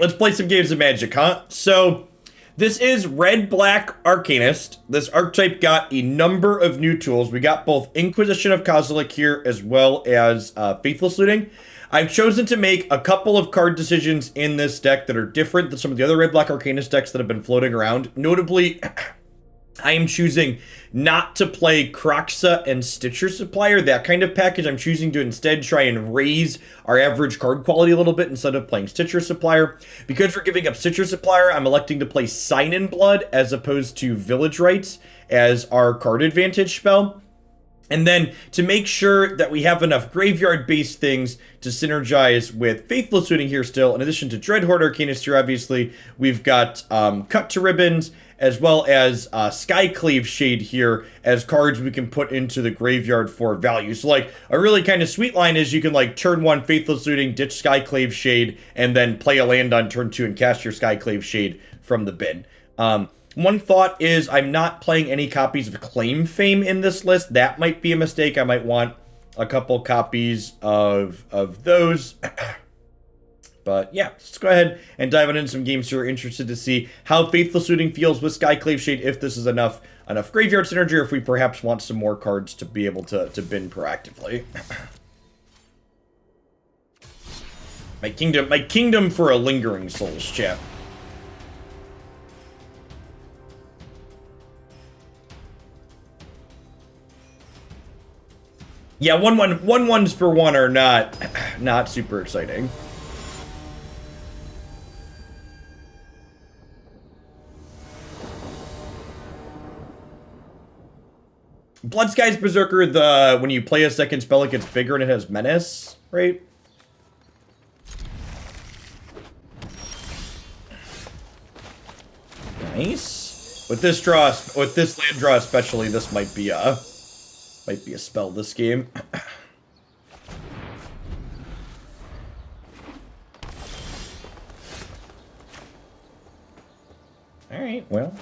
Let's play some games of Magic, huh? So, this is Red-Black Arcanist. This archetype got a number of new tools. We got both Inquisition of Kozilek here, as well as Faithless Looting. I've chosen to make a couple of card decisions in this deck that are different than some of the other Red-Black Arcanist decks that have been floating around. Notably, I am choosing not to play Kroxa and Stitcher Supplier, that kind of package. I'm choosing to instead try and raise our average card quality a little bit instead of playing Stitcher Supplier. Because we're giving up Stitcher Supplier, I'm electing to play Sign in Blood as opposed to Village Rites as our card advantage spell. And then to make sure that we have enough graveyard-based things to synergize with Faithless Looting here still, in addition to Dreadhorde Arcanist here, obviously, we've got Cut to Ribbons, as well as Skyclave Shade here as cards we can put into the graveyard for value. So, like, a really kind of sweet line is you can, like, turn 1 Faithless Looting, ditch Skyclave Shade, and then play a land on turn 2 and cast your Skyclave Shade from the bin. One thought is I'm not playing any copies of Claim Fame in this list. That might be a mistake. I might want a couple copies of those. But yeah, let's go ahead and dive into some games who are interested to see how Faithless Looting feels with Skyclave Shade, if this is enough graveyard synergy, or if we perhaps want some more cards to be able to bin proactively. My kingdom for a Lingering Souls, chat. Yeah, one ones for one are not super exciting. Bloodskies Berserker, when you play a second spell, it gets bigger and it has menace, right? Nice. With this land draw especially, this might be a spell this game. Alright, well.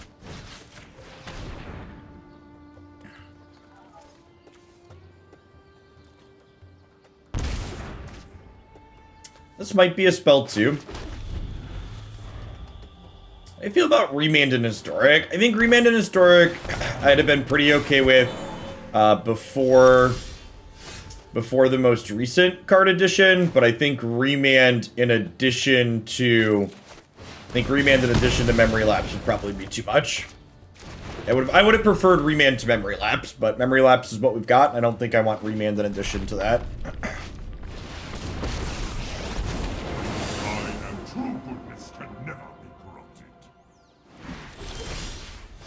This might be a spell too. I feel about Remand and Historic. I think Remand and Historic I'd have been pretty okay with before the most recent card edition, but I think Remand in addition to Memory Lapse would probably be too much. I would have preferred Remand to Memory Lapse, but Memory Lapse is what we've got. I don't think I want Remand in addition to that.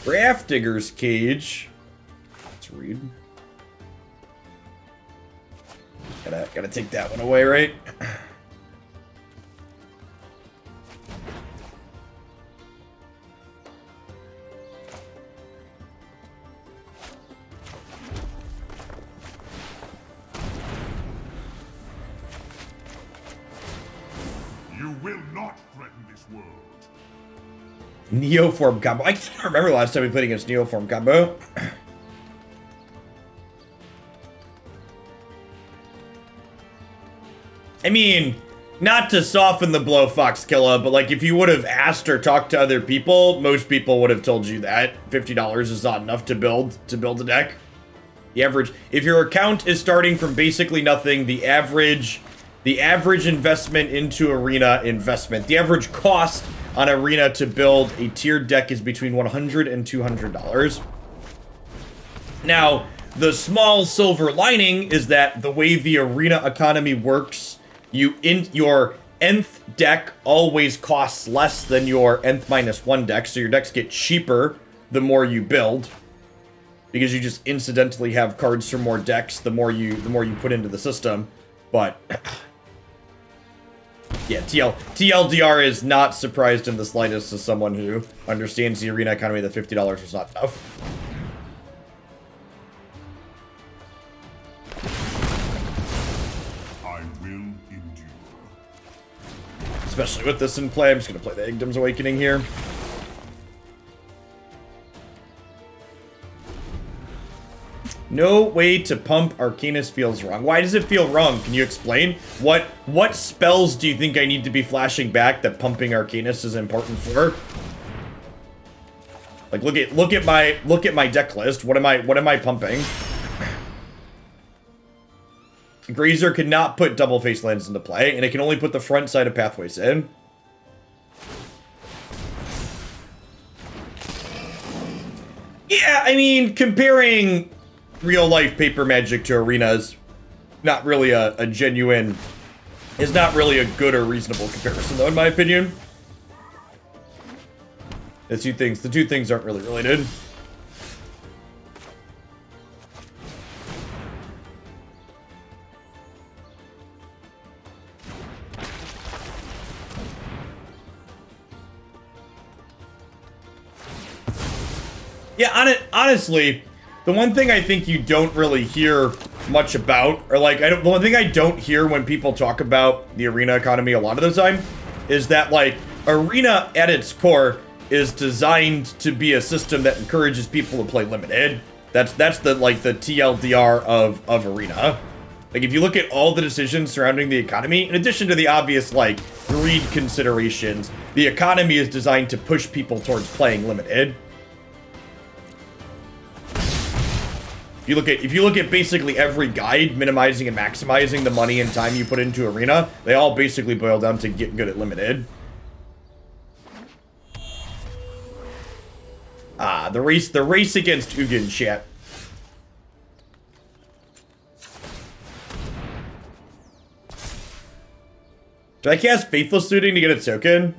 Grafdigger's Cage. Let's read. Gotta take that one away, right? You will not threaten this world. Neoform combo. I can't remember the last time we played against Neoform combo. I mean, not to soften the blow, Foxkilla, but like if you would have asked or talked to other people, most people would have told you that $50 is not enough to build a deck. The average, if your account is starting from basically nothing, the average investment into Arena investment, the average cost on Arena to build a tiered deck is between $100 and $200. Now, the small silver lining is that the way the Arena economy works, your nth deck always costs less than your nth -1 deck, so your decks get cheaper the more you build, because you just incidentally have cards for more decks the more you put into the system. But yeah, TLDR is not surprised in the slightest as someone who understands the Arena economy that $50 was not enough. I will endure. Especially with this in play, I'm just going to play the Igdom's Awakening here. No way to pump Arcanist feels wrong. Why does it feel wrong? Can you explain? What spells do you think I need to be flashing back that pumping Arcanist is important for? Like look at my deck list. What am I pumping? Grazer cannot put double face lands into play, and it can only put the front side of pathways in. Yeah, I mean, comparing real-life paper Magic to Arena's not really a genuine... is not really a good or reasonable comparison, though, in my opinion. The two things aren't really related. Yeah, honestly, the one thing I think you don't really hear much about, or like, the one thing I don't hear when people talk about the Arena economy a lot of the time, is that, like, Arena at its core is designed to be a system that encourages people to play limited. That's the, like, the TLDR of Arena. Like, if you look at all the decisions surrounding the economy, in addition to the obvious, like, greed considerations, the economy is designed to push people towards playing limited. If you look at basically every guide, minimizing and maximizing the money and time you put into Arena, they all basically boil down to get good at limited. Ah, the race against Ugin, chat. Did I cast Faithless Looting to get a token?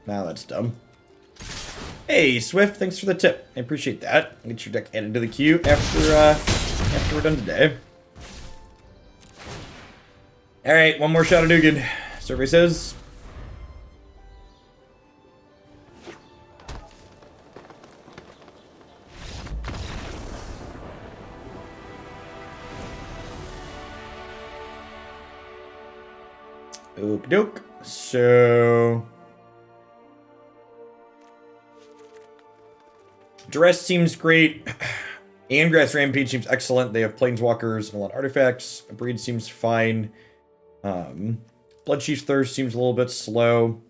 Nah, that's dumb. Hey, Swift, thanks for the tip. I appreciate that. I'll get your deck added to the queue after we're done today. Alright, one more shot at Ugin. Survey says. Okie doke. So... Duress seems great. Angrass Rampage seems excellent. They have Planeswalkers and a lot of artifacts. Abrade seems fine. Bloodchief Thirst seems a little bit slow.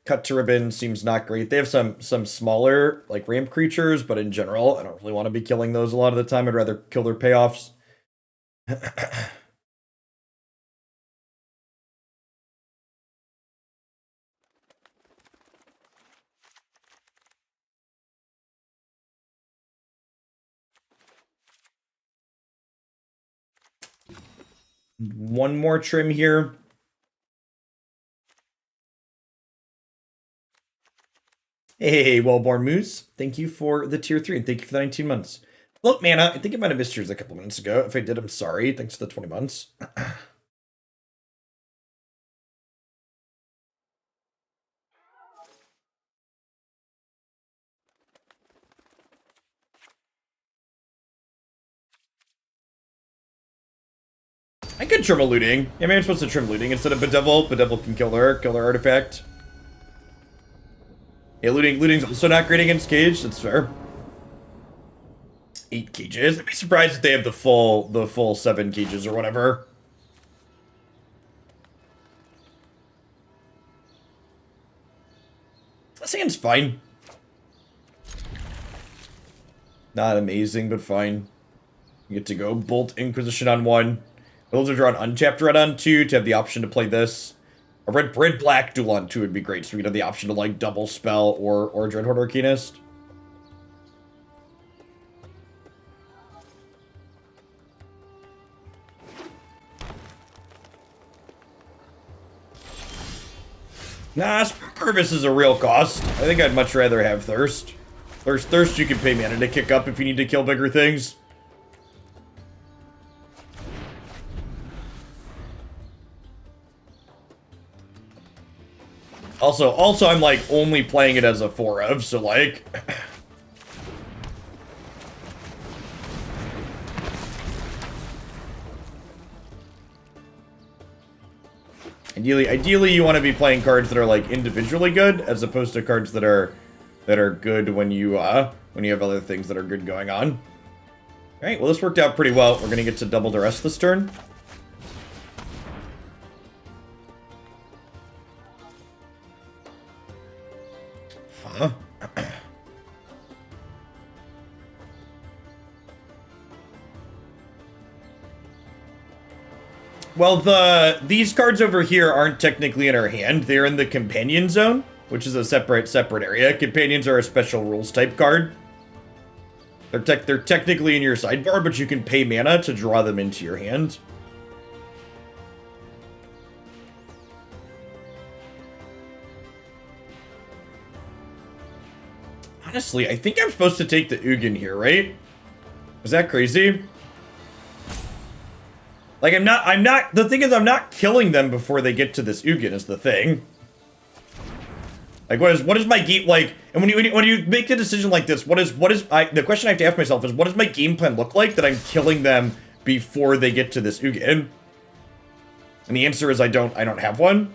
Cut to Ribbon seems not great. They have some smaller, like, ramp creatures, but in general, I don't really want to be killing those a lot of the time. I'd rather kill their payoffs. One more trim here. Hey, Wellborn Moose. Thank you for the tier 3, and thank you for the 19 months. Look, Mana, I think I might have missed yours a couple minutes ago. If I did, I'm sorry. Thanks for the 20 months. I could trim a looting. Yeah, maybe I'm supposed to trim looting instead of Bedevil. Bedevil can kill their artifact. Yeah, looting's also not great against Cage. That's fair. 8 cages. I'd be surprised if they have the full 7 cages or whatever. This hand's fine. Not amazing, but fine. You get to go Bolt Inquisition on 1. Those are drawn untapped red on 2 to have the option to play this. A red-black duel on 2 would be great, so we'd have the option to, like, double spell or Dreadhorde Arcanist. Nah, Curvis is a real cost. I think I'd much rather have Thirst. Thirst you can pay mana to kick up if you need to kill bigger things. Also, I'm, like, only playing it as a 4-of, so, like... Ideally, you want to be playing cards that are, like, individually good, as opposed to cards that are good when you have other things that are good going on. Alright, well this worked out pretty well. We're gonna get to double Duress this turn. Huh? Well, these cards over here aren't technically in our hand. They're in the Companion Zone, which is a separate area. Companions are a special rules type card. They're technically in your sideboard, but you can pay mana to draw them into your hand. Honestly, I think I'm supposed to take the Ugin here, right? Is that crazy? Like, the thing is, I'm not killing them before they get to this Ugin is the thing. Like, what is my game, like, and when you make a decision like this, the question I have to ask myself is, what does my game plan look like that I'm killing them before they get to this Ugin? And the answer is I don't have one.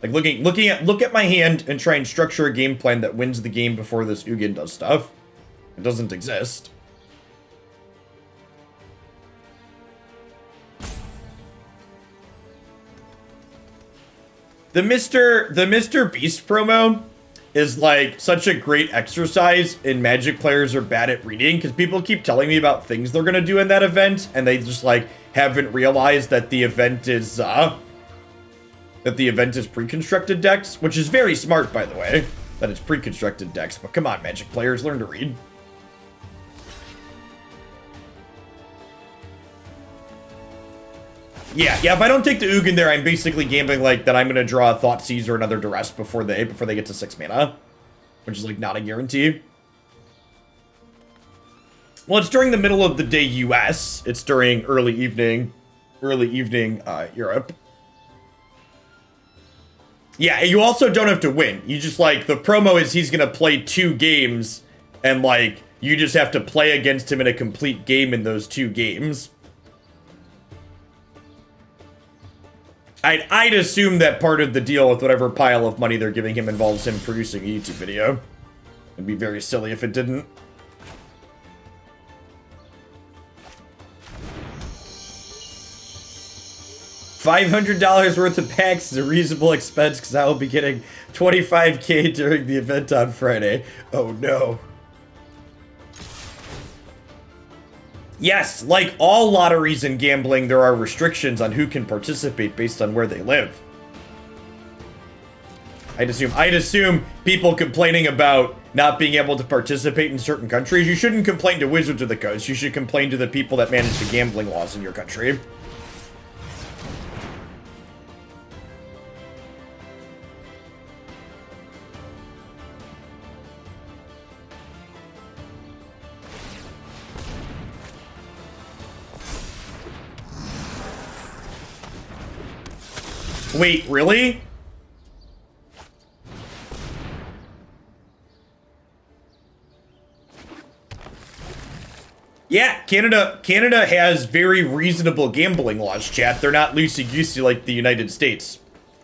Like, look at my hand and try and structure a game plan that wins the game before this Ugin does stuff. It doesn't exist. The Mr. Beast promo is like such a great exercise in Magic players are bad at reading, because people keep telling me about things they're gonna do in that event, and they just like haven't realized that the event is pre-constructed decks, which is very smart, by the way, that it's pre-constructed decks. But come on, Magic players, learn to read. Yeah, if I don't take the Ugin there, I'm basically gambling like that I'm gonna draw a Thoughtseize or another Duress before they get to 6 mana, which is like not a guarantee. Well, it's during the middle of the day US. It's during early evening Europe. Yeah, you also don't have to win. You just like, the promo is he's gonna play 2 games and like you just have to play against him in a complete game in those 2 games. I'd assume that part of the deal with whatever pile of money they're giving him involves him producing a YouTube video. It'd be very silly if it didn't. $500 worth of packs is a reasonable expense because I will be getting $25K during the event on Friday. Oh no. Yes, like all lotteries and gambling, there are restrictions on who can participate based on where they live. I'd assume people complaining about not being able to participate in certain countries, you shouldn't complain to Wizards of the Coast. You should complain to the people that manage the gambling laws in your country. Wait, really? Yeah, Canada has very reasonable gambling laws, chat. They're not loosey-goosey like the United States.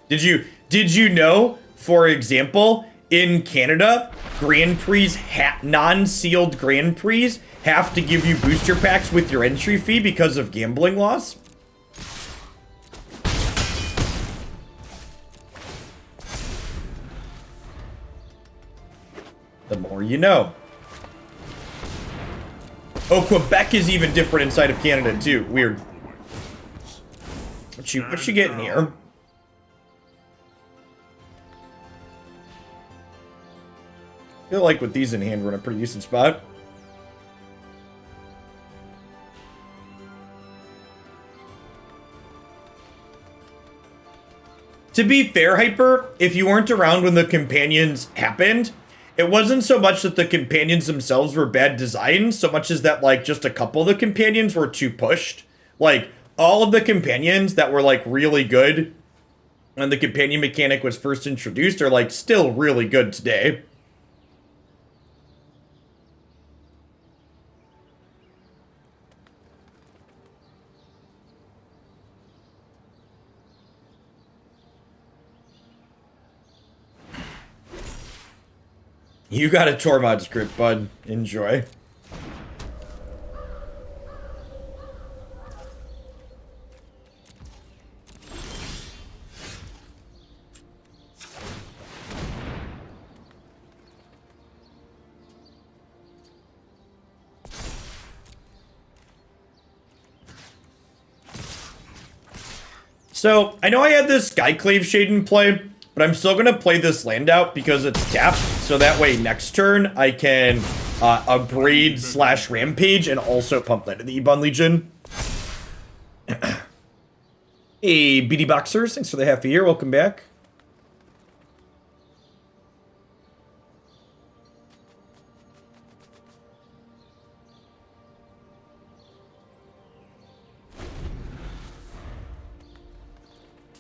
Did you know, for example, in Canada, Grand Prix, non-sealed Grand Prix have to give you booster packs with your entry fee because of gambling laws? The more you know. Oh, Quebec is even different inside of Canada too. Weird. What you getting here? I feel like with these in hand, we're in a pretty decent spot. To be fair, Hyper, if you weren't around when the companions happened, it wasn't so much that the companions themselves were bad design, so much as that, like, just a couple of the companions were too pushed. Like, all of the companions that were, like, really good when the companion mechanic was first introduced are, like, still really good today. You got a Tormod script, bud. Enjoy. So, I know I had this Skyclave Shade in play, but I'm still going to play this land out because it's tapped. So that way next turn I can Abrade / Rampage and also pump land in the Ebon Legion. Hey, BD Boxers, thanks for the half a year. Welcome back.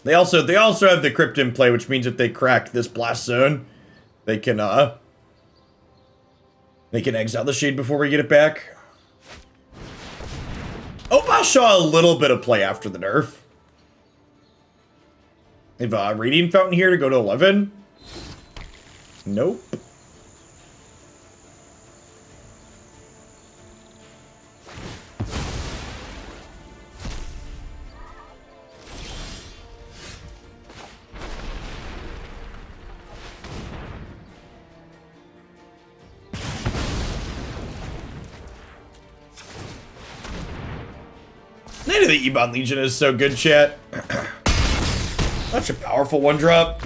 They also have the Crypt in play, which means if they crack this blast zone, they can exile the Shade before we get it back. Opal saw a little bit of play after the nerf. They have a Radiant Fountain here to go to 11. Nope. Knight of the Ebon Legion is so good, chat. Such a powerful one drop.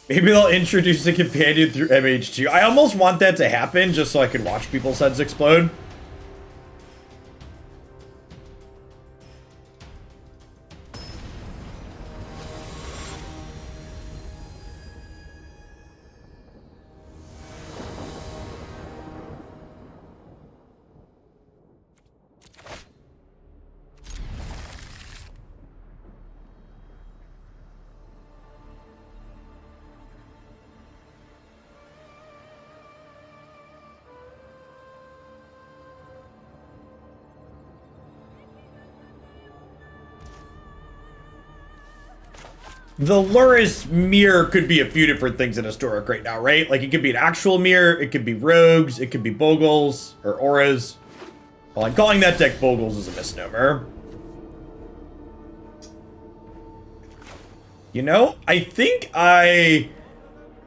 Maybe they'll introduce the companion through MH2. I almost want that to happen just so I can watch people's heads explode. The Lurrus mirror could be a few different things in Historic right now, right? Like, it could be an actual mirror, it could be rogues, it could be bogles, or auras. Well, I'm calling that deck bogles is a misnomer. You know, I think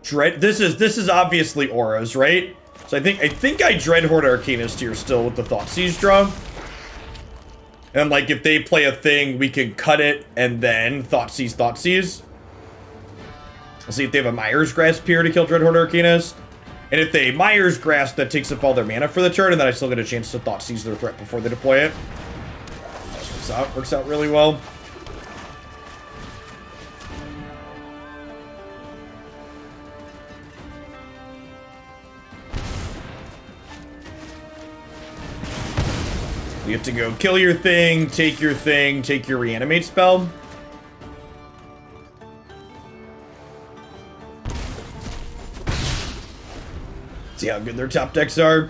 this is obviously auras, right? So I think I Dreadhorde Arcanist here still with the Thoughtseize draw. And like, if they play a thing, we can cut it and then Thoughtseize. We'll see if they have a Myers Grasp here to kill Dreadhorde Arcanist. And if they Myers Grasp, that takes up all their mana for the turn, and then I still get a chance to Thoughtseize their threat before they deploy it. That works out really well. You have to go kill your thing, take your reanimate spell. See how good their top decks are.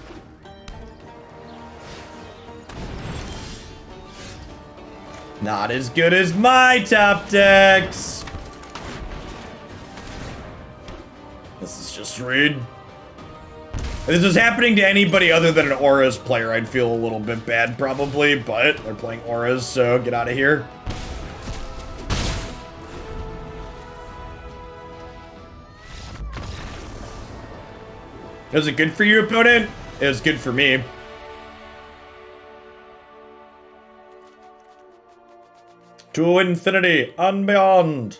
Not as good as my top decks. This is just rude. If this was happening to anybody other than an Auras player, I'd feel a little bit bad probably, but they're playing Auras, so get out of here. Was it good for you, opponent? It was good for me. To infinity and beyond.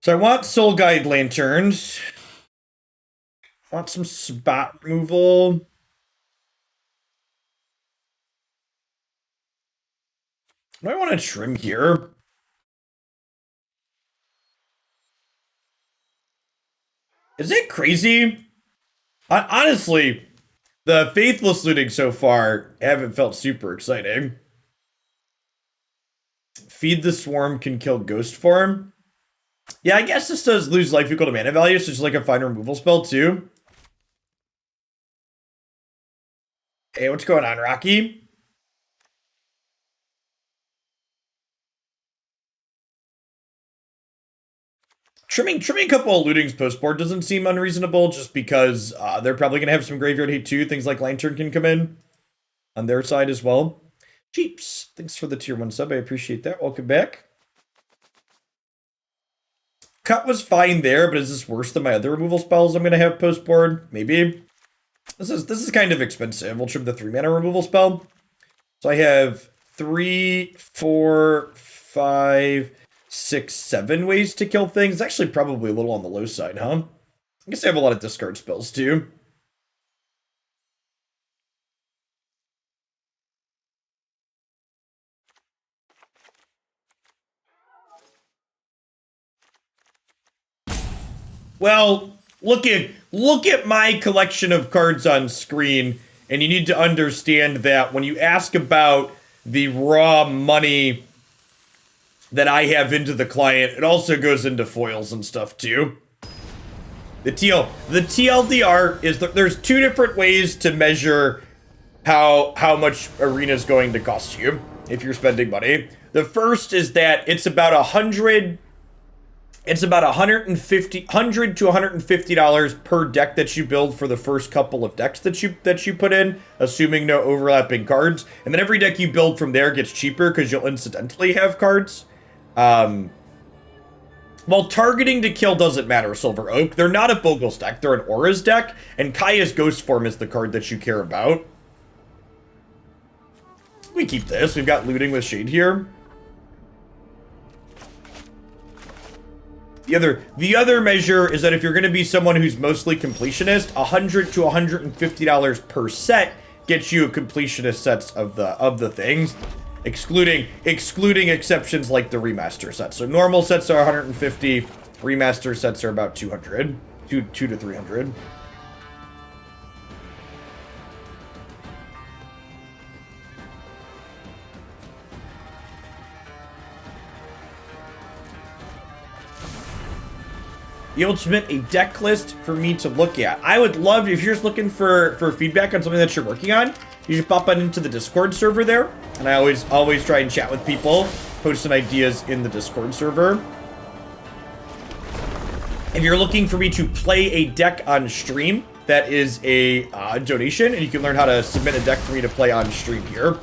So I want Soul Guide Lanterns. I want some spot removal. Do I want to trim here? Is it crazy? Honestly, the Faithless Looting so far haven't felt super exciting. Feed the Swarm can kill Ghost Form. Yeah, I guess this does lose life equal to mana value, so it's like a fine removal spell too. Hey, what's going on, Rocky? Trimming a couple of lootings post-board doesn't seem unreasonable, just because they're probably going to have some graveyard hate too. Things like Lantern can come in on their side as well. Jeeps, thanks for the tier 1 sub. I appreciate that. Welcome back. Cut was fine there, but is this worse than my other removal spells I'm going to have post-board? Maybe. This is kind of expensive. We'll trim the 3-mana removal spell. So I have 3, 4, 5, 6, 7 ways to kill things. It's actually probably a little on the low side, huh? I guess I have a lot of discard spells too. Well, look at my collection of cards on screen, and you need to understand that when you ask about the raw money that I have into the client, it also goes into foils and stuff too. The TLDR is that there's 2 different ways to measure how much Arena is going to cost you if you're spending money. The first is that it's about $100 to $150 per deck that you build for the first couple of decks that you put in, assuming no overlapping cards. And then every deck you build from there gets cheaper because you'll incidentally have cards. Well, targeting to kill doesn't matter, Silver Oak. They're not a Bogle's deck, they're an Aura's deck, and Kaya's Ghost Form is the card that you care about. We keep this. We've got Looting with Shade here. The other measure is that if you're going to be someone who's mostly completionist, $100 to $150 per set gets you completionist sets of the things, excluding exceptions like the remaster sets. So normal sets are 150, remaster sets are about 200, 2 to 300. The ultimate, a deck list for me to look at. I would love, if you're just looking for feedback on something that you're working on, you should pop on into the Discord server there. And I always try and chat with people, posting ideas in the Discord server. If you're looking for me to play a deck on stream, that is a donation, and you can learn how to submit a deck for me to play on stream here.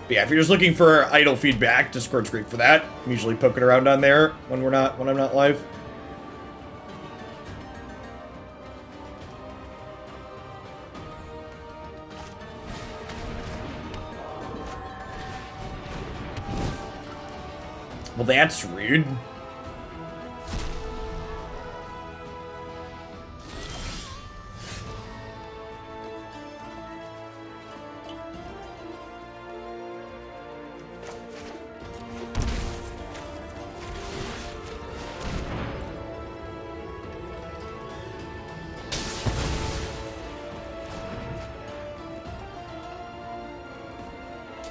But yeah, if you're just looking for idle feedback, Discord's great for that. I'm usually poking around on there when I'm not live. Well, that's rude.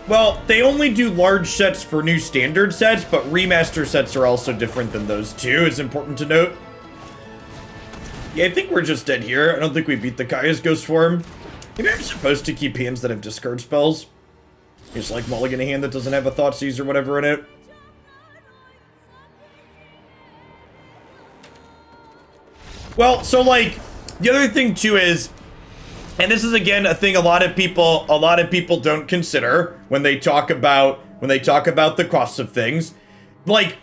Well, they only do large sets for new standard sets, but remaster sets are also different than those too, it's important to note. Yeah, I think we're just dead here. I don't think we beat the Kaya's Ghost Form. Maybe I'm supposed to keep hands that have discard spells. Just like mulligan a hand that doesn't have a Thoughtseize or whatever in it. Well, so like, the other thing too is, and this is again a thing a lot of people don't consider when they talk about the costs of things. Like,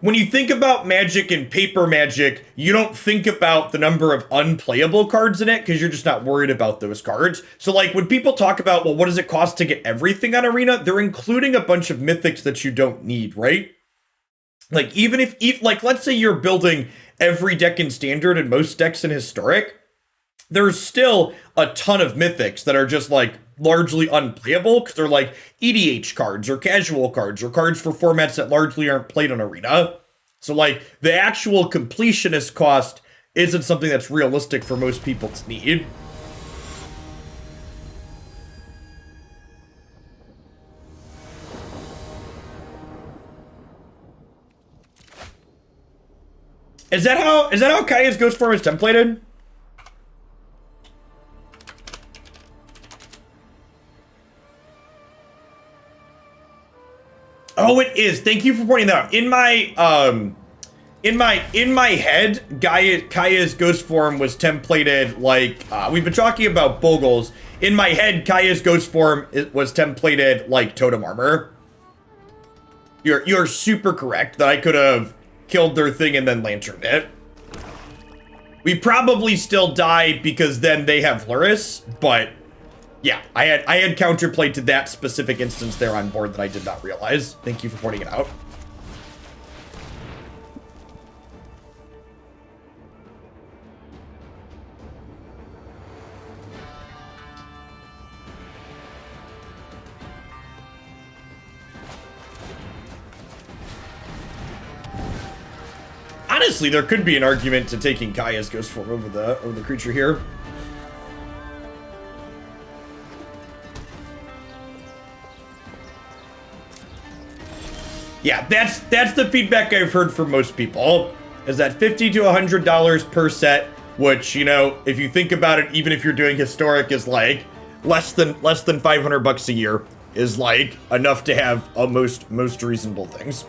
when you think about Magic and paper Magic, you don't think about the number of unplayable cards in it because you're just not worried about those cards. So like when people talk about, well, what does it cost to get everything on Arena? They're including a bunch of mythics that you don't need, right? Like even if like let's say you're building every deck in Standard and most decks in Historic, there's still a ton of mythics that are just like largely unplayable because they're like EDH cards or casual cards or cards for formats that largely aren't played on Arena. So like the actual completionist cost isn't something that's realistic for most people to need. Is that how Kaya's Ghost Form is templated? Oh, it is. Thank you for pointing that out. In my head, Kaya's ghost form was templated like we've been talking about Bogles. In my head, Kaya's ghost form was templated like totem armor. You're super correct that I could have killed their thing and then lanterned it. We probably still die because then they have Lurrus, but yeah, I had counterplayed to that specific instance there on board that I did not realize. Thank you for pointing it out. Honestly, there could be an argument to taking Kaya's ghost form over the creature here. Yeah, that's the feedback I've heard from most people, is that $50 to $100 per set, which, you know, if you think about it, even if you're doing historic, is like less than $500 a year, is like enough to have most reasonable things.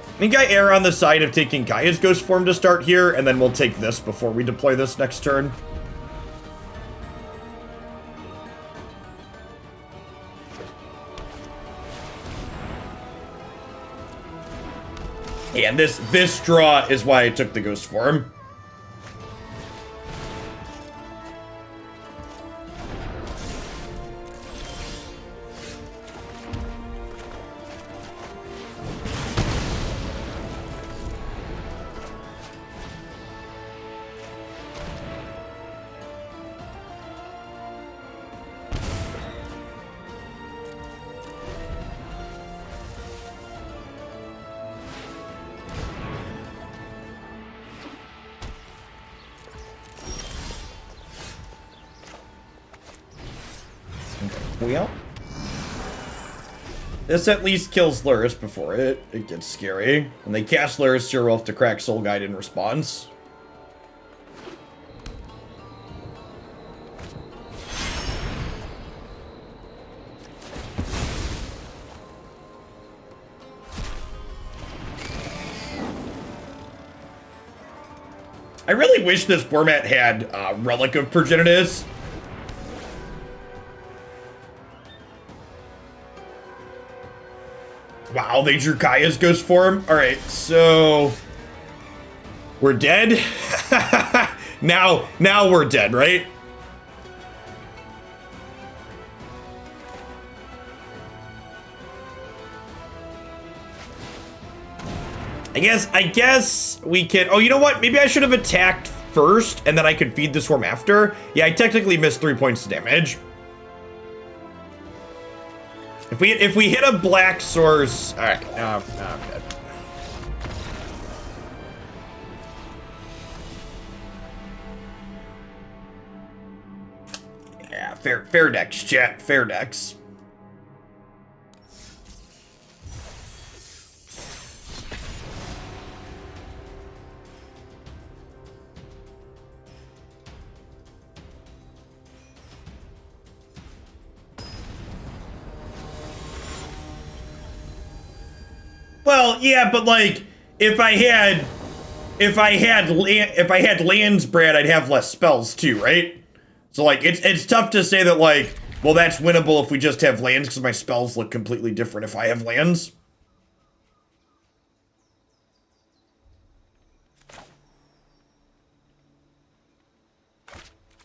I think I err on the side of taking Kaya's ghost form to start here, and then we'll take this before we deploy this next turn. Yeah, and this draw is why I took the ghost form. Well, this at least kills Lurrus before it gets scary. And they cast Lurrus Wolf to crack Soul Guide in response. I really wish this format had Relic of Progenitus. Wow, they drew Kaya's ghost form. All right, so we're dead. now we're dead, right? I guess we can. Oh, you know what? Maybe I should have attacked first, and then I could feed this form after. Yeah, I technically missed 3 points of damage. If we hit a black source, all right. No, I'm dead. Yeah, fair decks, chat. Fair decks. Well, yeah, but like if I had lands, Brad, I'd have less spells too, right? So like it's tough to say that like, well, that's winnable if we just have lands because my spells look completely different if I have lands.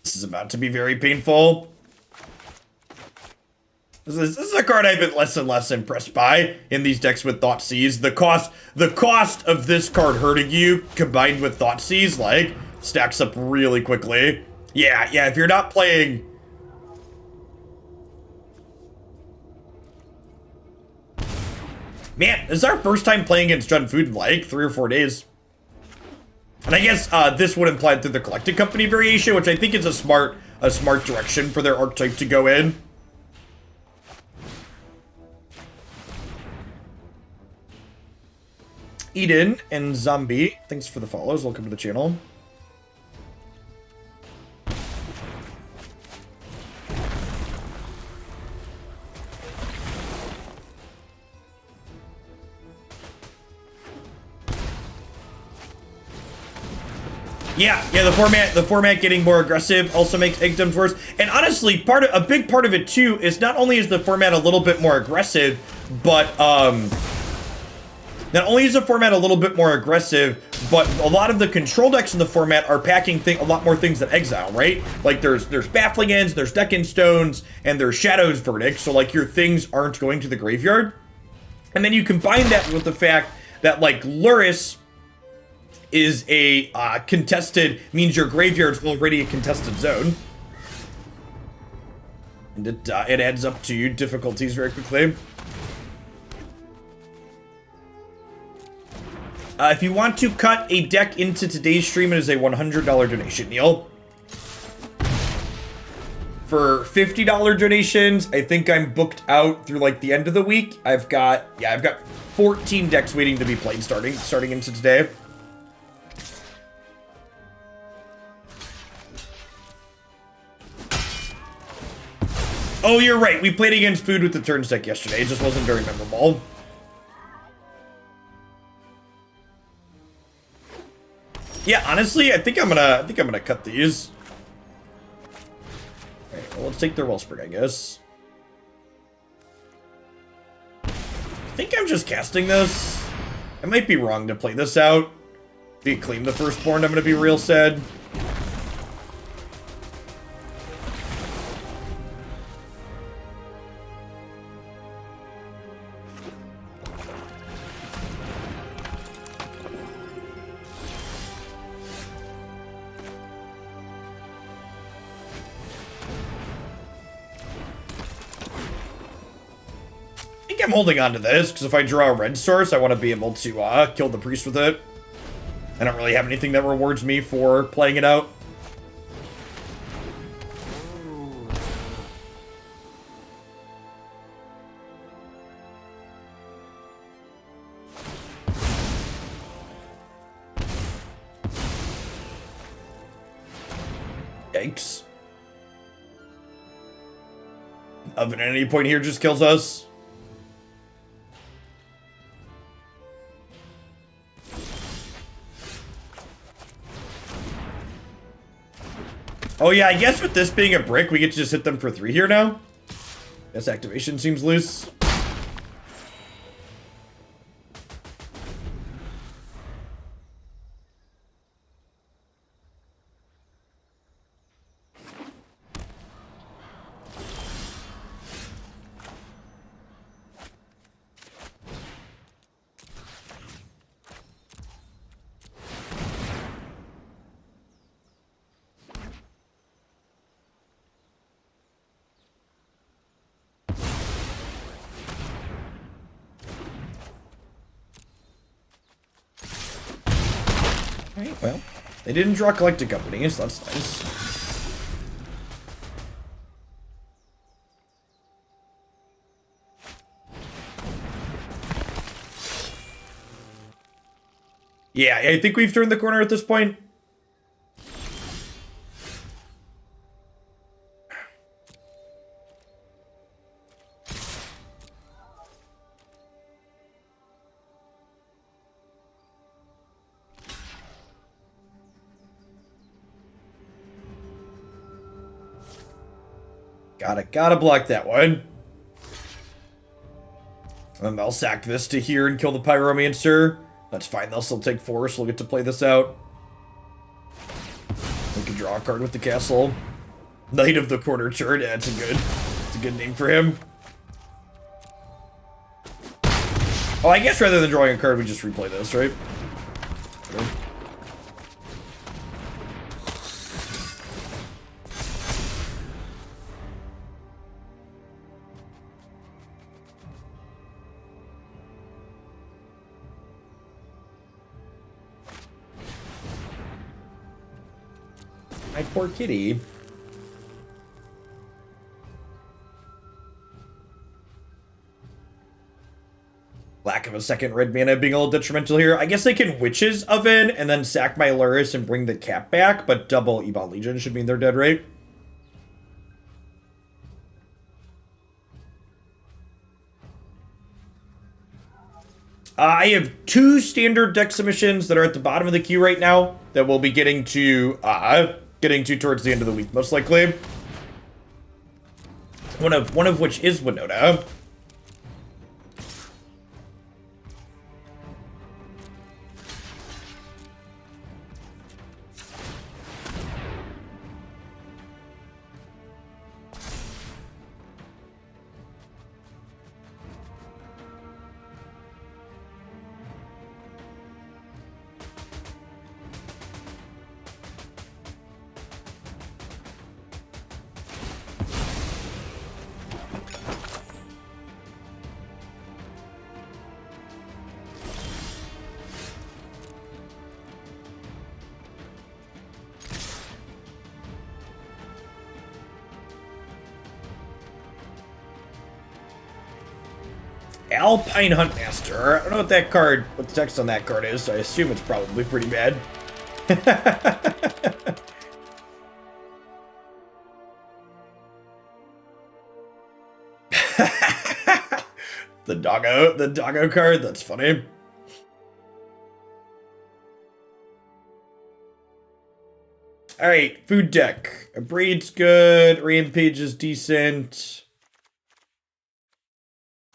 This is about to be very painful. This is a card I've been less and less impressed by in these decks with Thoughtseize. The cost of this card hurting you combined with Thoughtseize, like, stacks up really quickly. Yeah, if you're not playing... Man, this is our first time playing against Jund Food in like 3 or 4 days. And I guess this would imply through the Collected Company variation, which I think is a smart direction for their archetype to go in. Eden and Zombie, thanks for the follows. Welcome to the channel. Yeah, the format getting more aggressive also makes Egg worse. And honestly, a big part of it too is not only is the format a little bit more aggressive, but not only is the format a little bit more aggressive, but a lot of the control decks in the format are packing a lot more things than Exile, right? Like there's Baffling Ends, there's Deccan Stones, and there's Shadow's Verdict, so like your things aren't going to the graveyard. And then you combine that with the fact that like Lurrus is a contested, means your graveyard's already a contested zone. And it adds up to difficulties very quickly. If you want to cut a deck into today's stream, it is a $100 donation, Neil. For $50 donations, I think I'm booked out through like the end of the week. I've got 14 decks waiting to be played starting into today. Oh, you're right. We played against Food with the Turns deck yesterday. It just wasn't very memorable. Yeah, honestly, I think I'm gonna cut these. Alright, well, let's take their Wellspring, I guess. I think I'm just casting this. I might be wrong to play this out. If you claim the Firstborn, I'm gonna be real sad. I'm holding on to this, because if I draw a red source, I want to be able to kill the priest with it. I don't really have anything that rewards me for playing it out. Yikes. Oven at any point here just kills us. Oh yeah, I guess with this being a brick, we get to just hit them for 3 here now. This activation seems loose. Alright, well, they didn't draw Collected Company, so that's nice. Yeah, I think we've turned the corner at this point. Gotta block that one. And I'll sack this to here and kill the Pyromancer. That's fine, they'll still take 4, so we'll get to play this out. We can draw a card with the castle. Knight of the Corner Turn, yeah, it's a good name for him. Oh, I guess rather than drawing a card, we just replay this, right? Sure. My poor kitty. Lack of a second red mana being a little detrimental here. I guess they can Witch's Oven and then sack my Lurrus and bring the cap back, but double Ebon Legion should mean they're dead, right? I have 2 standard deck submissions that are at the bottom of the queue right now that we'll be getting to towards the end of the week, most likely. One of which is Winota. Alpine Huntmaster. I don't know what that card, what the text on that card is, so I assume it's probably pretty bad. The doggo card, that's funny. Alright, food deck. Abrade's good, Rampage is decent.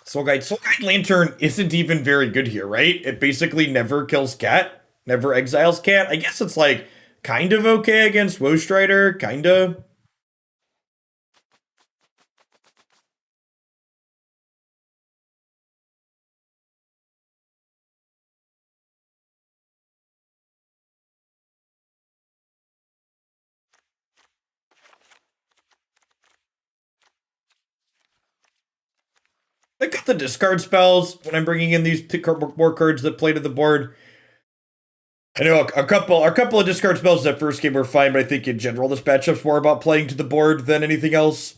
Soul Guide Lantern isn't even very good here, right? It basically never kills cat, never exiles cat. I guess it's like kind of okay against Woe Strider, kinda. I got the discard spells when I'm bringing in these more cards that play to the board. I know a couple of discard spells that first game were fine, but I think in general this matchup's more about playing to the board than anything else.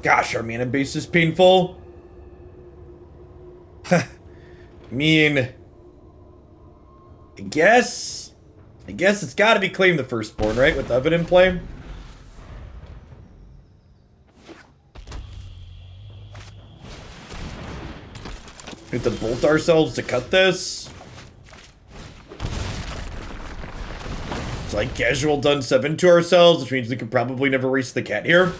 Gosh, our mana base is painful. I mean, I guess it's got to be Claim the Firstborn, right? With Ebon in play. We have to bolt ourselves to cut this. It's like casual done 7 to ourselves, which means we can probably never race the cat here.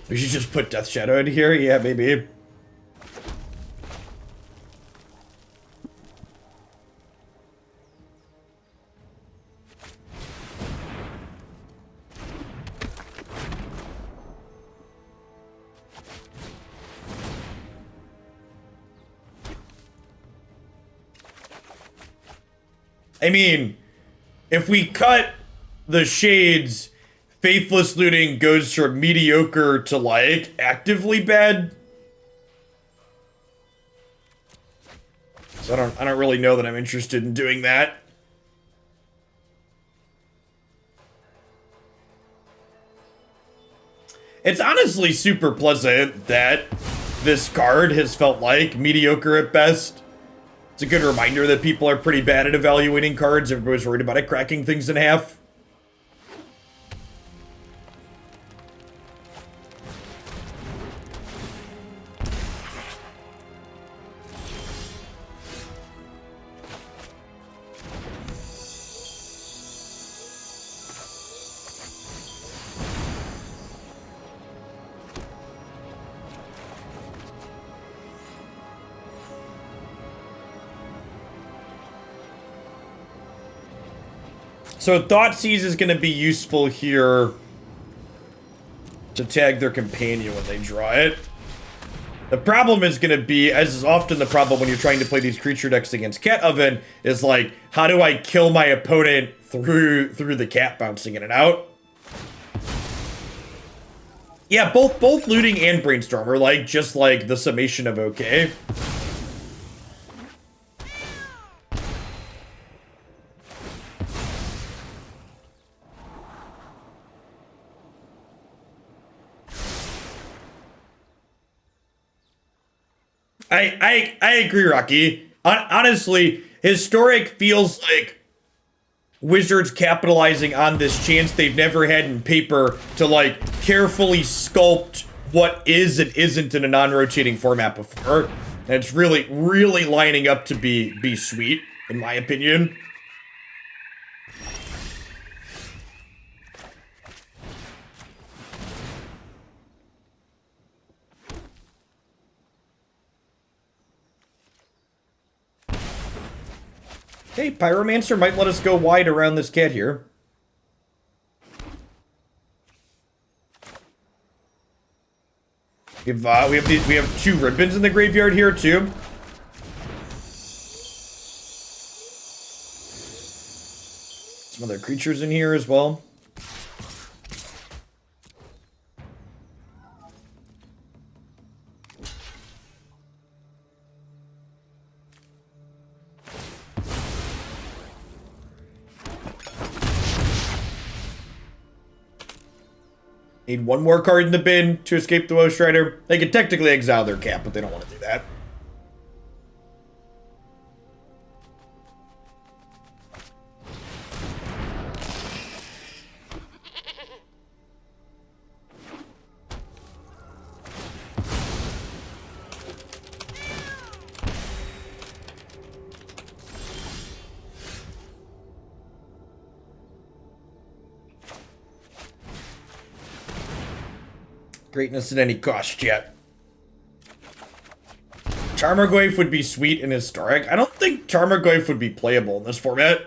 We should just put Death Shadow in here? Yeah, maybe. I mean, if we cut the shades, Faithless Looting goes from mediocre to, like, actively bad. So I don't really know that I'm interested in doing that. It's honestly super pleasant that this card has felt like mediocre at best. It's a good reminder that people are pretty bad at evaluating cards. Everybody's worried about it cracking things in half. So Thoughtseize is going to be useful here to tag their companion when they draw it. The problem is going to be, as is often the problem when you're trying to play these creature decks against Cat Oven, is like, how do I kill my opponent through the cat bouncing in and out? Yeah, both Looting and Brainstorm are like just like the summation of okay. I agree, Rocky. Honestly, Historic feels like Wizards capitalizing on this chance they've never had in paper to like carefully sculpt what is and isn't in a non-rotating format before. And it's really, really lining up to be sweet, in my opinion. Okay, Pyromancer might let us go wide around this cat here. We have two ribbons in the graveyard here too. Some other creatures in here as well. Need one more card in the bin to escape the Woe Strider. They can technically exile their cap, but they don't want to do that. Greatness at any cost yet. Tarmogoyf would be sweet in Historic. I don't think Tarmogoyf would be playable in this format.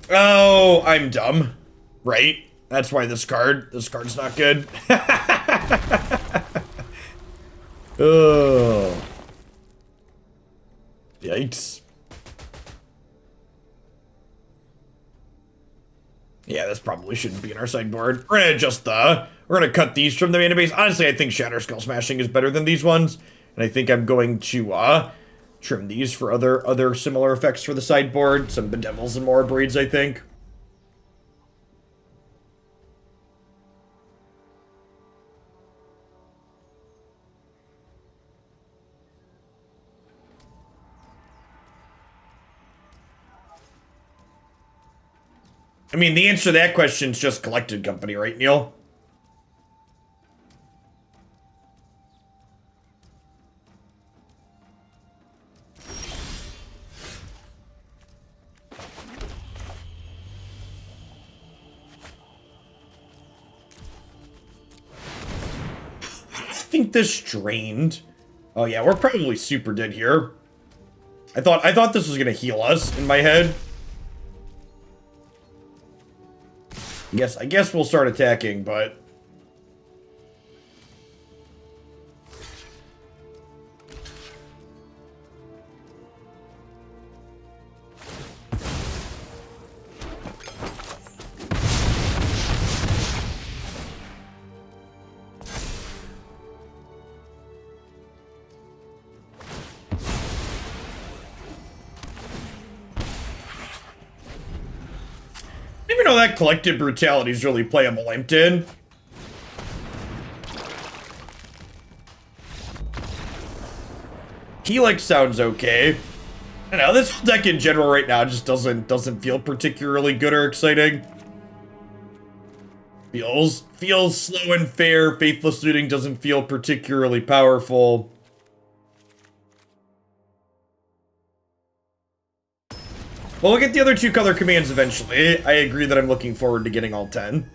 Oh, I'm dumb. Right? That's why this card's not good. Oh. Yikes. Yeah, this probably shouldn't be in our sideboard. We're gonna adjust we're gonna cut these from the mana base. Honestly, I think Shatterskull Smashing is better than these ones. And I think I'm going to, trim these for other similar effects for the sideboard. Some Bedevils and more Abrades, I think. I mean, the answer to that question is just Collected Company, right, Neil? I think this drained. Oh yeah, we're probably super dead here. I thought this was gonna heal us in my head. I guess we'll start attacking, but even though that Collective Brutality is really playable, Limpton. Helix sounds okay. I know this whole deck in general right now just doesn't feel particularly good or exciting. Feels slow and fair. Faithless Looting doesn't feel particularly powerful. Well, we'll get the other 2 color commands eventually. I agree that I'm looking forward to getting all 10.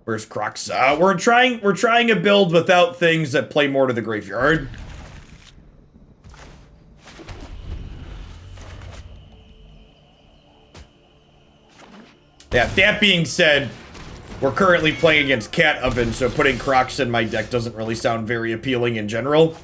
Where's Kroxa? We're trying a build without things that play more to the graveyard. Yeah, that being said, we're currently playing against Cat Oven, so putting Kroxa in my deck doesn't really sound very appealing in general.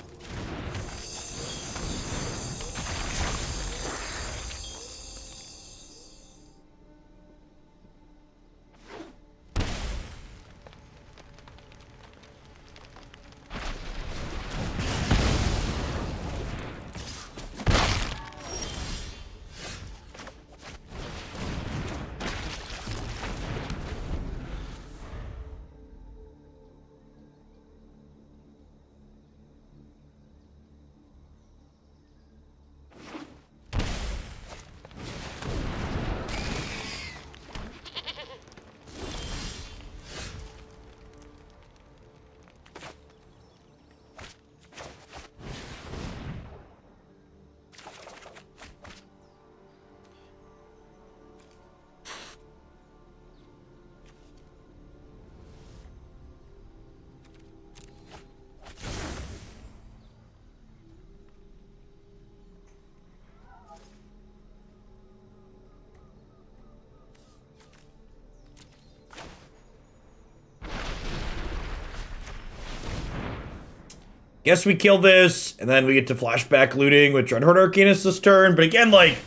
Guess we kill this, and then we get to flashback looting with Dreadhorde Arcanist this turn. But again, like,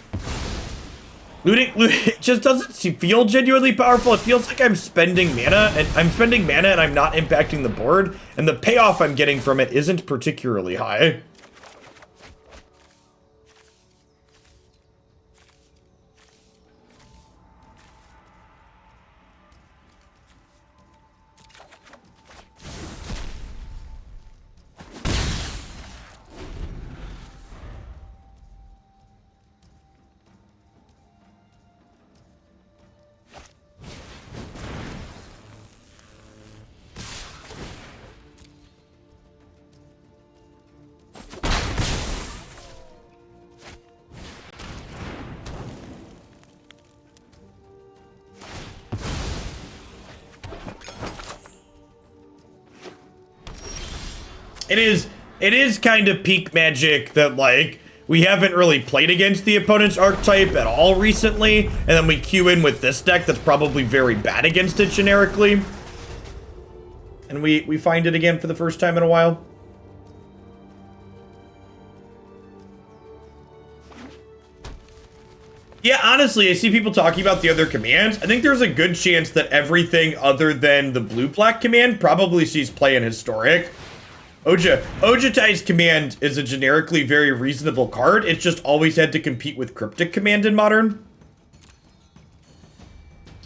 looting it just doesn't feel genuinely powerful. It feels like I'm spending mana, and I'm not impacting the board, and the payoff I'm getting from it isn't particularly high. It is kind of peak magic that, like, we haven't really played against the opponent's archetype at all recently, and then we queue in with this deck that's probably very bad against it generically. And we find it again for the first time in a while. Yeah, honestly, I see people talking about the other commands. I think there's a good chance that everything other than the blue-black command probably sees play in Historic. Ojutai's command is a generically very reasonable card. It's just always had to compete with Cryptic command in Modern.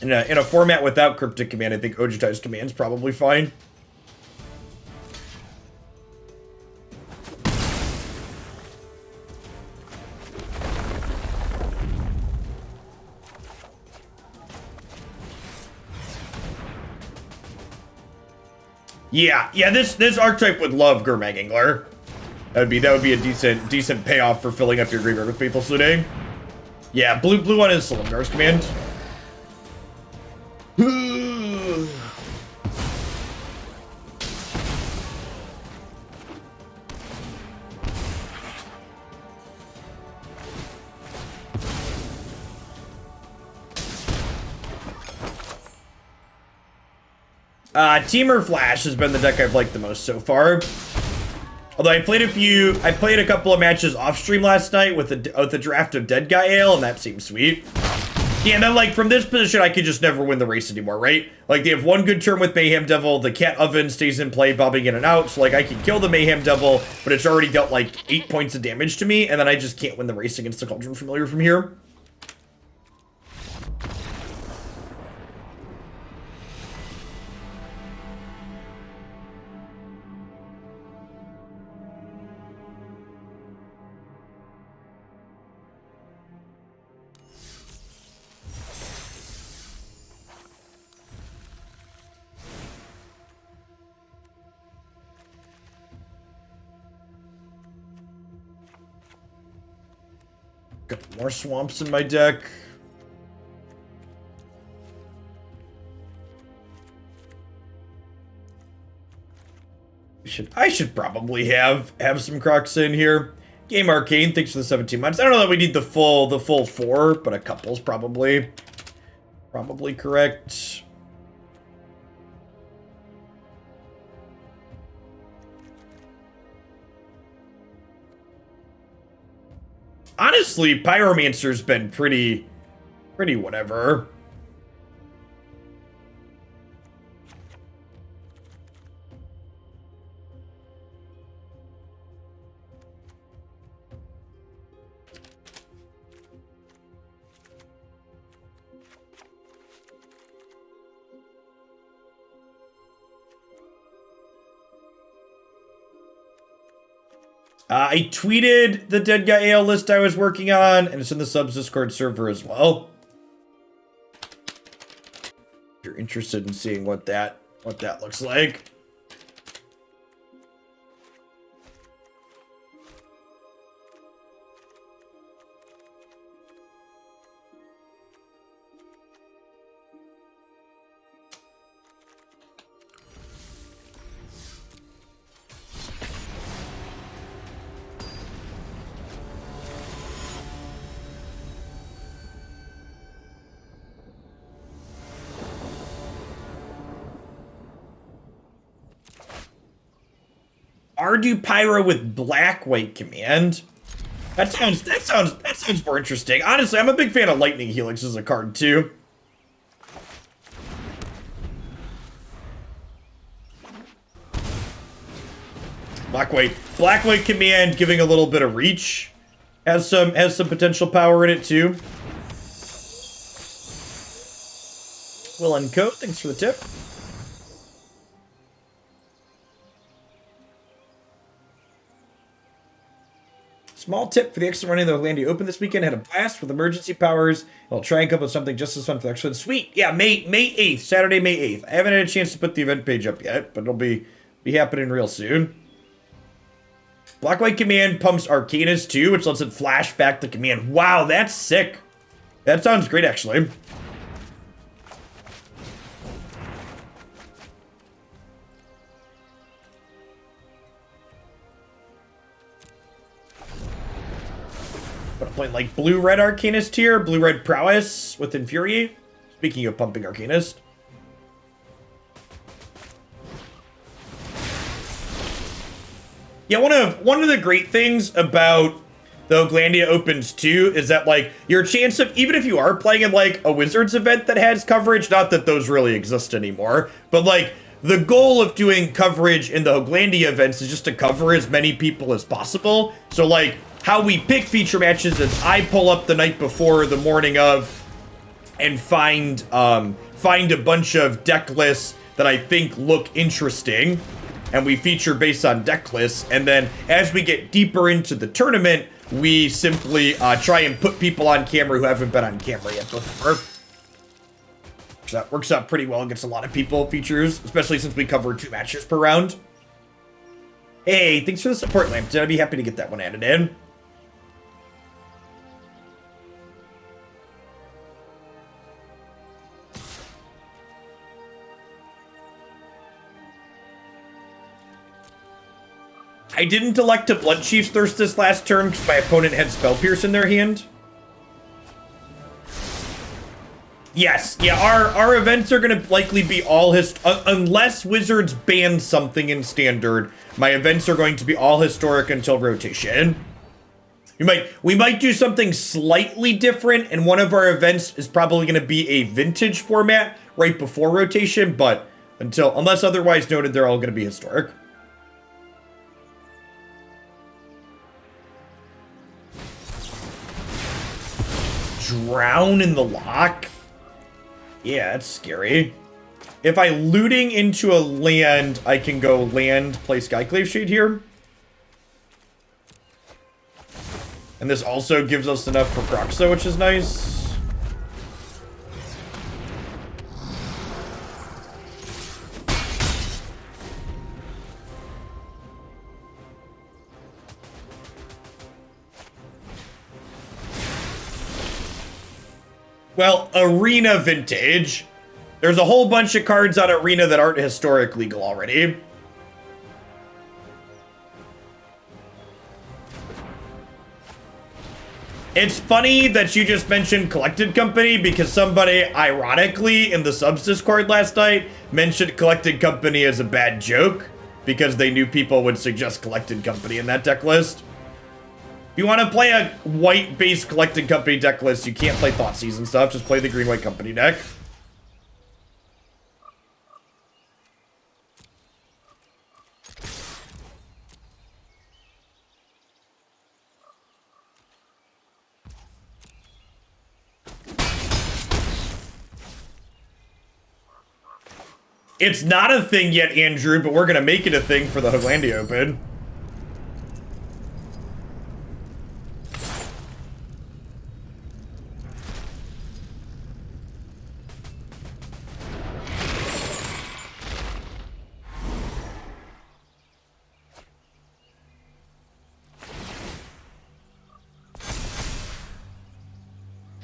In a format without Cryptic command, I think Ojutai's command's probably fine. Yeah, this archetype would love Gurmag Angler. That would be a decent payoff for filling up your graveyard with Faithless Looting. Yeah, blue one is Solemnar's command. Teamer Flash has been the deck I've liked the most so far. Although I played a couple of matches off stream last night with the draft of Dead Guy Ale, and that seemed sweet. Yeah, and then, like, from this position, I could just never win the race anymore, right? Like, they have one good turn with Mayhem Devil, the Cat Oven stays in play, bobbing in and out, so, like, I can kill the Mayhem Devil, but it's already dealt, like, 8 points of damage to me, and then I just can't win the race against the Cauldron Familiar from here. Got more swamps in my deck. I should probably have some Kroxa in here. Game Arcane, thanks for the 17 months. I don't know that we need the full 4, but a couple's probably correct. Honestly, Pyromancer's been pretty whatever. I tweeted the Dead Guy AL list I was working on, and it's in the subs Discord server as well. If you're interested in seeing what that looks like. Ardu Pyro with black-white command. That sounds more interesting. Honestly, I'm a big fan of Lightning Helix as a card too. Black-white command, giving a little bit of reach, has some potential power in it too. Will and Co, thanks for the tip. Small tip for the extra running the Hooglandia Open this weekend. Had a blast with emergency powers. I'll try and come up with something just as fun for the next one. Sweet. Yeah, May 8th. Saturday, May 8th. I haven't had a chance to put the event page up yet, but it'll be happening real soon. Black-white command pumps Arcanist too, which lets it flash back the command. Wow, that's sick. That sounds great, actually. But I'm playing like blue-red Arcanist here, blue-red Prowess with Infuriate. Speaking of pumping Arcanist. Yeah, one of the great things about the Hooglandia Opens too is that like your chance of, even if you are playing in like a Wizards event that has coverage, not that those really exist anymore, but like the goal of doing coverage in the Hooglandia events is just to cover as many people as possible. So like how we pick feature matches is I pull up the night before, the morning of, and find a bunch of deck lists that I think look interesting, and we feature based on deck lists. And then as we get deeper into the tournament, we simply try and put people on camera who haven't been on camera yet before. So that works out pretty well and gets a lot of people features, especially since we cover 2 matches per round. Hey, thanks for the support, Lampton. I'd be happy to get that one added in. I didn't elect to Bloodchief's Thirst this last turn because my opponent had Spell Pierce in their hand. Yes, yeah, our events are going to likely be all unless Wizards ban something in Standard, my events are going to be all historic until rotation. We might do something slightly different, and one of our events is probably going to be a vintage format right before rotation, but unless otherwise noted, they're all going to be historic. Drown in the lock? Yeah, that's scary. If I looting into a land, I can go land, play Skyclave Shade here. And this also gives us enough for Kroxa, which is nice. Well, Arena Vintage. There's a whole bunch of cards on Arena that aren't historic legal already. It's funny that you just mentioned Collected Company because somebody, ironically, in the subs Discord last night, mentioned Collected Company as a bad joke because they knew people would suggest Collected Company in that deck list. If you want to play a white-based Collected Company deck list, you can't play Thoughtseize and stuff. Just play the green-white company deck. It's not a thing yet, Andrew, but we're going to make it a thing for the Hooglandia Open.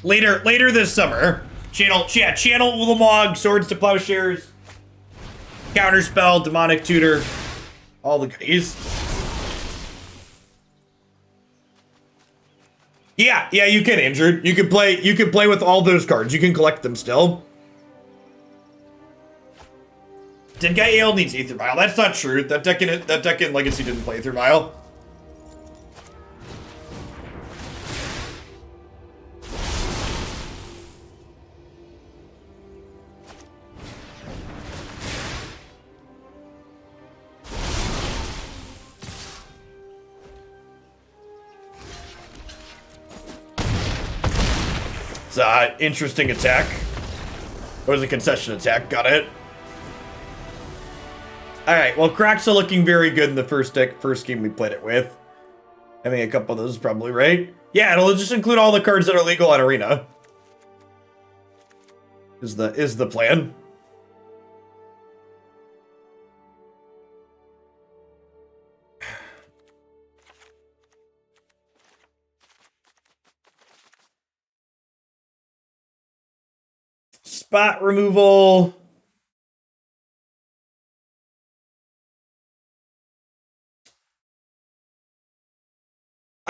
Later this summer. Channel Ulamog, Swords to Plowshares, Counterspell, Demonic Tutor, all the goodies. Yeah, you can, Andrew. You can play with all those cards. You can collect them still. Dead Guy Ale needs Aether Vial. That's not true. That deck in Legacy didn't play Aether Vial. It's an interesting attack. Or was a concession attack, got it. Alright, well, Kroxa looking very good in the first game we played it with. Having a couple of those is probably right. Yeah, it'll just include all the cards that are legal on Arena. Is the plan. Spot removal.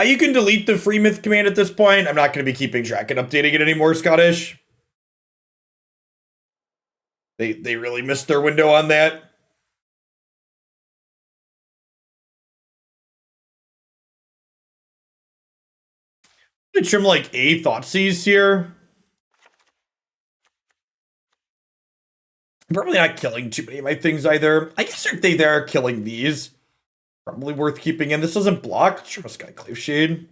You can delete the free myth command at this point. I'm not going to be keeping track and updating it anymore, Scottish. They really missed their window on that. I'm trim like a Thoughtseize here. I'm probably not killing too many of my things either. I guess if they are killing these, probably worth keeping in. This doesn't block. Let's trim a Skyclave Shade.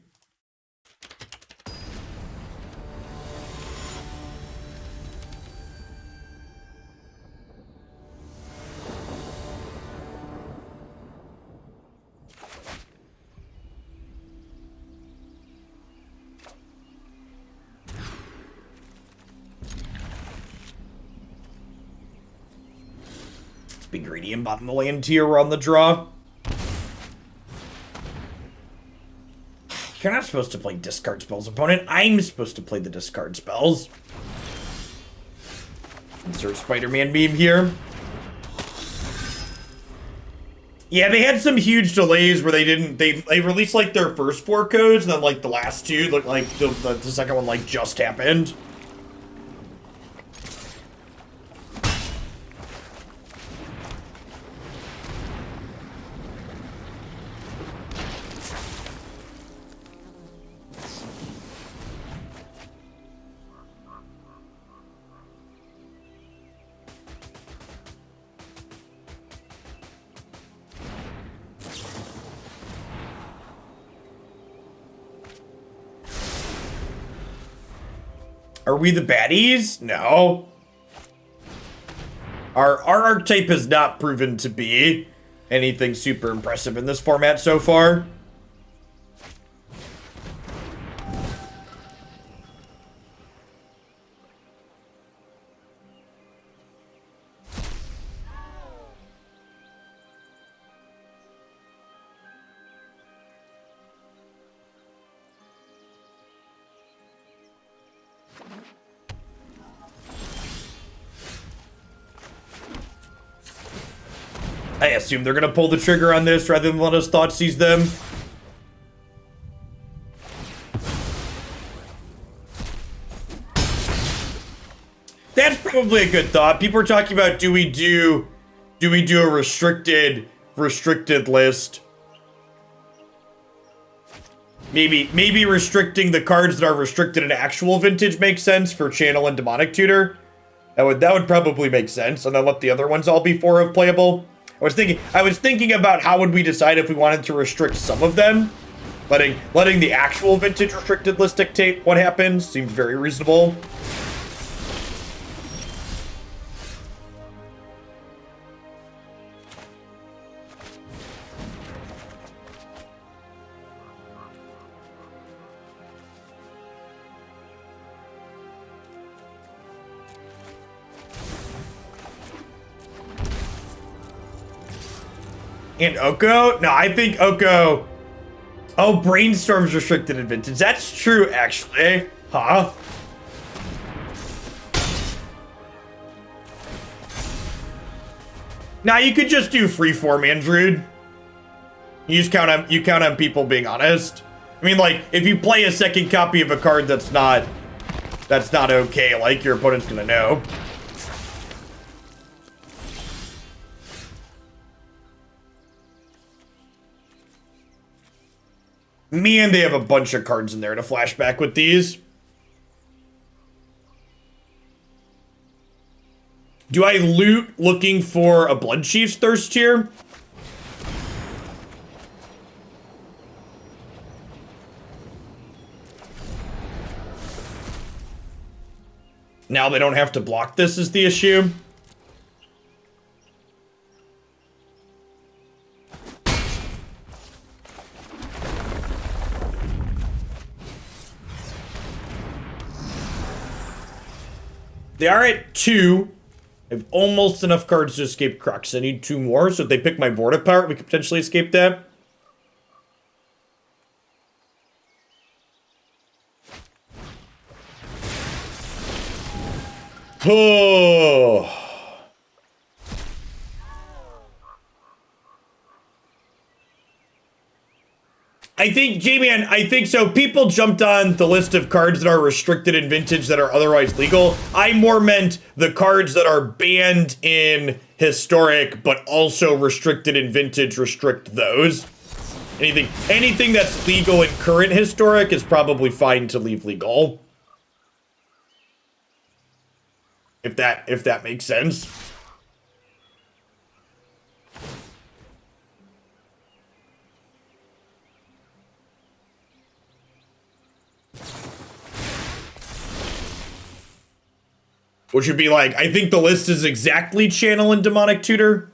Be greedy and bottom the land tier on the draw. You're not supposed to play discard spells, opponent. I'm supposed to play the discard spells. Insert Spider-Man beam here. Yeah, they had some huge delays where they released like their first 4 codes, and then like the last 2 looked like the second one like just happened. Are we the baddies? No. Our archetype has not proven to be anything super impressive in this format so far. assume they're gonna pull the trigger on this rather than let us Thoughtseize them. That's probably a good thought. People are talking about do we do a restricted list? Maybe restricting the cards that are restricted in actual vintage makes sense for Channel and Demonic Tutor. That would probably make sense, and then let the other ones all be 4 of playable. I was thinking about how would we decide if we wanted to restrict some of them. Letting the actual vintage restricted list dictate what happens seems very reasonable. And Oko? No, I think Oko... Oh, Brainstorm's restricted in vintage. That's true, actually. Huh? Nah, you could just do freeform, Android. You count on people being honest. I mean, like, if you play a second copy of a card that's not okay, like, your opponent's gonna know. Man, they have a bunch of cards in there to flashback with these. Do I loot looking for a Bloodchief's Thirst here? Now they don't have to block this is the issue. They are at 2. I have almost enough cards to escape Kroxa. I need 2 more, so if they pick my board apart, we could potentially escape that. Oh. I think, J-Man, I think so. People jumped on the list of cards that are restricted in vintage that are otherwise legal. I more meant the cards that are banned in historic, but also restricted in vintage, restrict those. Anything that's legal in current historic is probably fine to leave legal. If that makes sense. Which would be like, I think the list is exactly Channel and Demonic Tutor.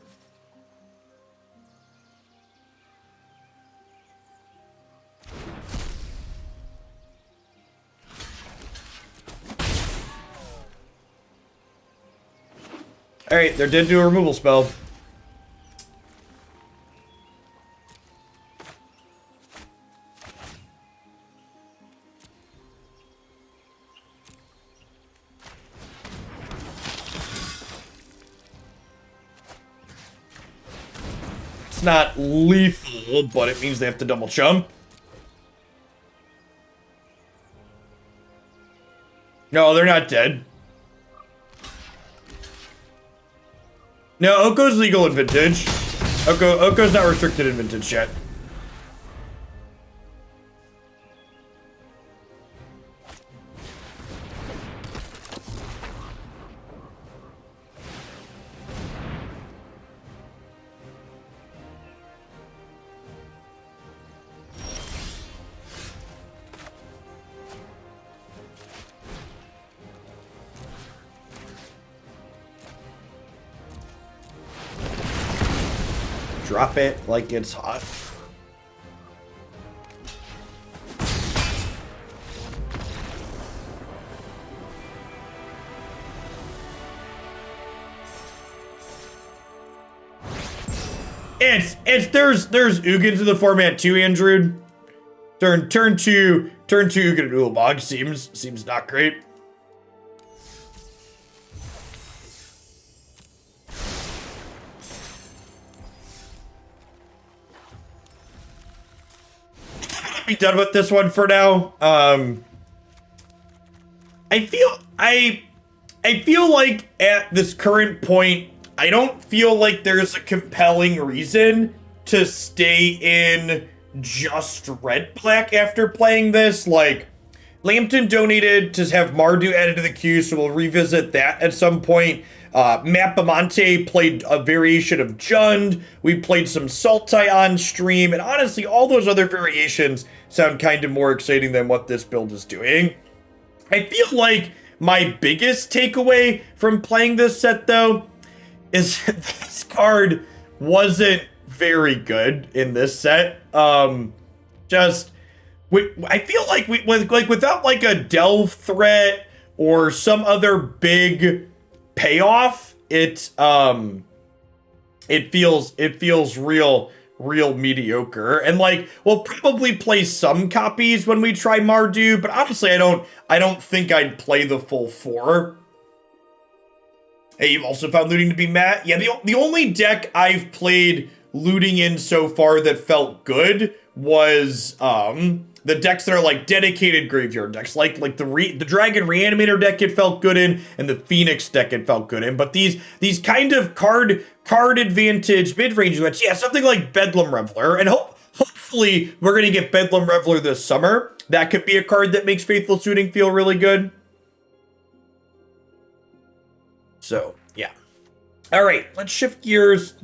Alright, they're dead to a removal spell. Not lethal, but it means they have to double jump. No, they're not dead. No, Oko's legal in vintage. Oko's not restricted in vintage yet. Drop it like it's hot. There's Ugin to the format too, Andrew. Turn two Ugin and Ulamog seems not great. might be done with this one for now. I feel like at this current point, I don't feel like there's a compelling reason to stay in just red-black after playing this. Like, Lambton donated to have Mardu added to the queue, so we'll revisit that at some point. Mapamonte played a variation of Jund. We played some Sultai on stream, and honestly, all those other variations sound kind of more exciting than what this build is doing. I feel like my biggest takeaway from playing this set, though, is this card wasn't very good in this set. I feel like without like a delve threat or some other big payoff, it feels real mediocre. And like, we'll probably play some copies when we try Mardu, but honestly, I don't think I'd play the full 4. Hey, you've also found looting to be Matt? Yeah, the only deck I've played looting in so far that felt good was the decks that are like dedicated graveyard decks, like the Dragon Reanimator deck it felt good in, and the Phoenix deck it felt good in. But these kind of card advantage mid-range events, yeah, something like Bedlam Reveler, and hopefully we're gonna get Bedlam Reveler this summer. That could be a card that makes Faithless Looting feel really good. So yeah. All right, let's shift gears.